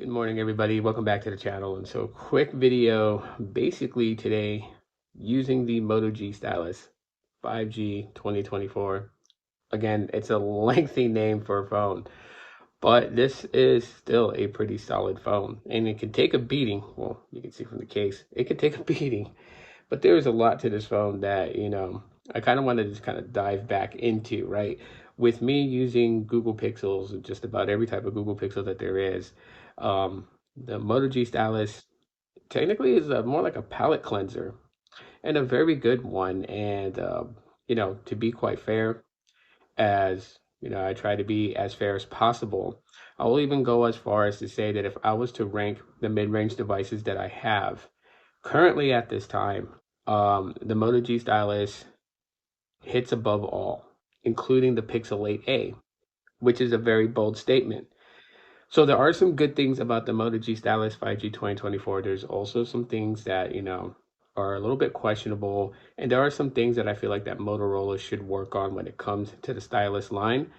Good morning, everybody. Welcome back to the channel. And so, quick video basically today using the Moto G Stylus 5G 2024. Again, it's a lengthy name for a phone, but this is still a pretty solid phone and it can take a beating. Well, you can see from the case, it can take a beating, but there's a lot to this phone that, I kind of want to just kind of dive back into, right? With me using Google Pixels, just about every type of Google Pixel that there is, the Moto G Stylus technically is more like a palette cleanser and a very good one. And, to be quite fair, as I try to be as fair as possible. I will even go as far as to say that if I was to rank the mid-range devices that I have currently at this time, the Moto G Stylus hits above all, including the Pixel 8a, which is a very bold statement. So there are some good things about the Moto G Stylus 5G 2024. There's also some things that, are a little bit questionable. And there are some things that I feel like that Motorola should work on when it comes to the Stylus line,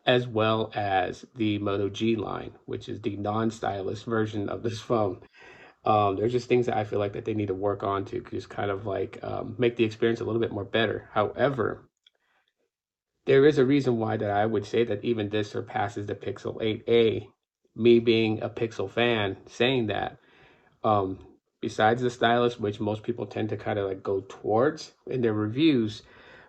as well as the Moto G line, which is the non-stylus version of this phone. There's just things that I feel like that they need to work on to just kind of like make the experience a little bit more better. However, there is a reason why that I would say that even this surpasses the Pixel 8a. Me being a Pixel fan, saying that. Um, Besides the stylus, which most people tend to kind of like go towards in their reviews,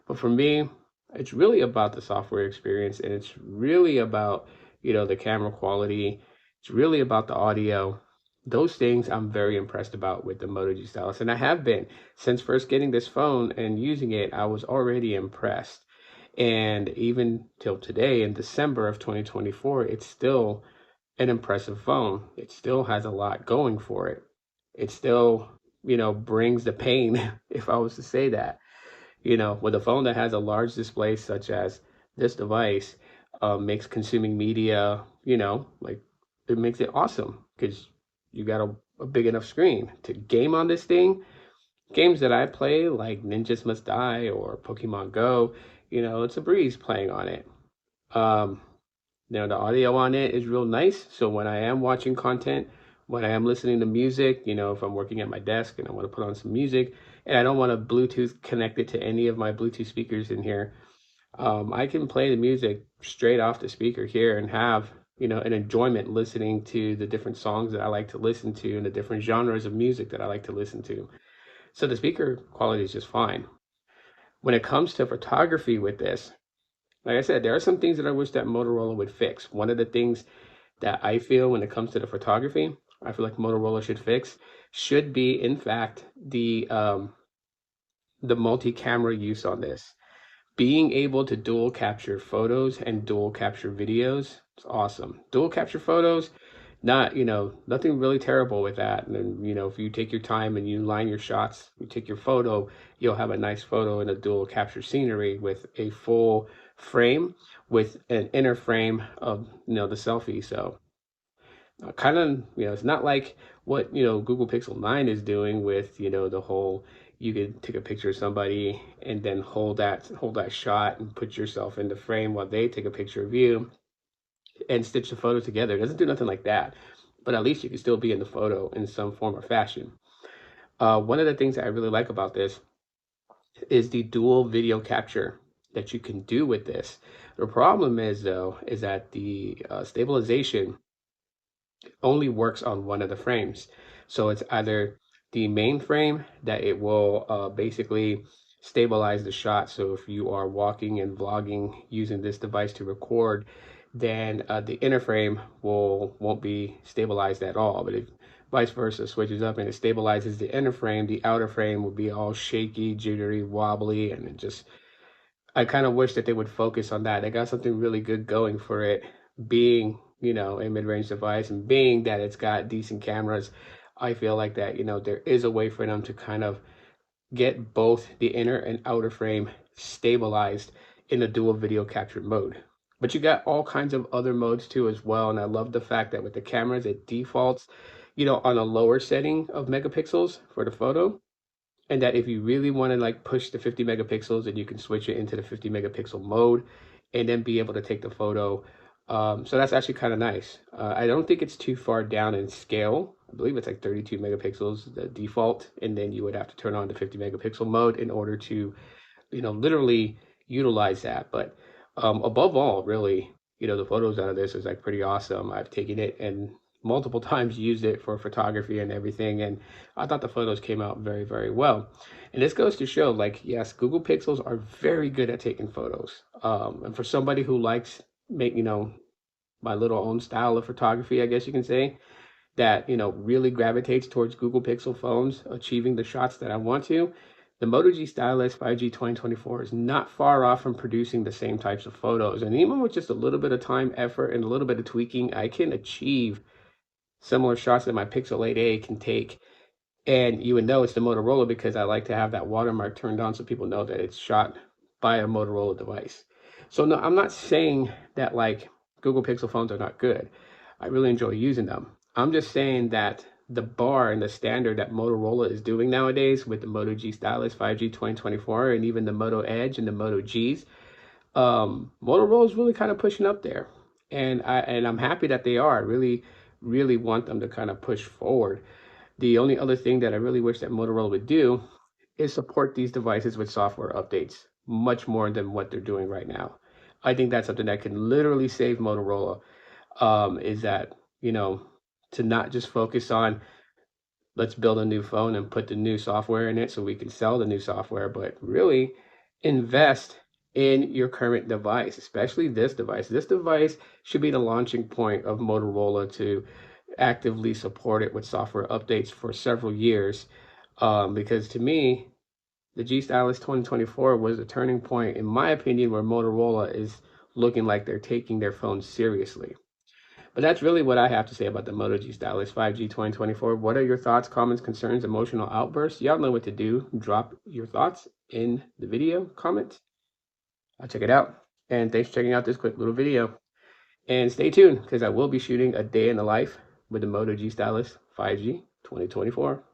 but for me, it's really about the software experience, and it's really about the camera quality. It's really about the audio. Those things I'm very impressed about with the Moto G Stylus, and I have been since first getting this phone and using it. I was already impressed. And even till today, in December of 2024, it's still an impressive phone. It still has a lot going for it. It still, brings the pain, if I was to say that. With a phone that has a large display such as this device, makes consuming media, like it makes it awesome because you got a big enough screen to game on this thing. Games that I play, like Ninjas Must Die or Pokemon Go, it's a breeze playing on it. Um, the audio on it is real nice. So when I am watching content, when I am listening to music, if I'm working at my desk and I want to put on some music and I don't want to Bluetooth connect it to any of my Bluetooth speakers in here, I can play the music straight off the speaker here and have, an enjoyment listening to the different songs that I like to listen to and the different genres of music that I like to listen to. So the speaker quality is just fine. When it comes to photography with this, like I said, there are some things that I wish that Motorola would fix. One of the things that I feel when it comes to the photography, I feel like Motorola should fix, should be in fact the multi-camera use on this. Being able to dual capture photos and dual capture videos, it's awesome. Dual capture photos, not, nothing really terrible with that. And then, if you take your time and you line your shots, you take your photo, you'll have a nice photo in a dual capture scenery with a full frame with an inner frame of, the selfie. So kind of, it's not like what, Google Pixel 9 is doing with, the whole, you could take a picture of somebody and then hold that shot and put yourself in the frame while they take a picture of you and stitch the photo together. It doesn't do nothing like that, but at least you can still be in the photo in some form or fashion. One of the things that I really like about this is the dual video capture that you can do with this. The problem is, though, is that the stabilization only works on one of the frames. So it's either the main frame that it will basically stabilize the shot. So if you are walking and vlogging using this device to record, then the inner frame won't be stabilized at all. But if vice versa switches up and it stabilizes the inner frame, the outer frame will be all shaky, jittery, wobbly, and it just, I kind of wish that they would focus on that. They got something really good going for it, being, a mid-range device and being that it's got decent cameras. I feel like that, there is a way for them to kind of get both the inner and outer frame stabilized in a dual video capture mode. But you got all kinds of other modes too as well. And I love the fact that with the cameras, it defaults, on a lower setting of megapixels for the photo. And that if you really want to like push the 50 megapixels, then you can switch it into the 50 megapixel mode and then be able to take the photo So that's actually kind of nice. I don't think it's too far down in scale. I believe it's like 32 megapixels, the default, and then you would have to turn on the 50 megapixel mode in order to, literally utilize that. But above all, really, the photos out of this is like pretty awesome. I've taken it and multiple times used it for photography and everything, and I thought the photos came out very, very well. And this goes to show, like, yes, Google Pixels are very good at taking photos. And for somebody who likes my little own style of photography, I guess you can say, that really gravitates towards Google Pixel phones, achieving the shots that I want to. The Moto G Stylus 5G 2024 is not far off from producing the same types of photos. And even with just a little bit of time, effort, and a little bit of tweaking, I can achieve similar shots that my Pixel 8a can take. And you would know it's the Motorola because I like to have that watermark turned on so people know that it's shot by a Motorola device. So no, I'm not saying that like Google Pixel phones are not good. I really enjoy using them. I'm just saying that the bar and the standard that Motorola is doing nowadays with the Moto G Stylus 5G 2024 and even the Moto Edge and the Moto Gs, Motorola is really kind of pushing up there. And I'm happy that they are. I really, really want them to kind of push forward. The only other thing that I really wish that Motorola would do is support these devices with software updates much more than what they're doing right now. I think that's something that can literally save Motorola, is that, to not just focus on let's build a new phone and put the new software in it so we can sell the new software, but really invest in your current device, especially this device. This device should be the launching point of Motorola to actively support it with software updates for several years. Because to me, the G Stylus 2024 was a turning point, in my opinion, where Motorola is looking like they're taking their phones seriously. But that's really what I have to say about the Moto G Stylus 5G 2024. What are your thoughts, comments, concerns, emotional outbursts? Y'all know what to do. Drop your thoughts in the video comments. I'll check it out. And thanks for checking out this quick little video. And stay tuned because I will be shooting a day in the life with the Moto G Stylus 5G 2024.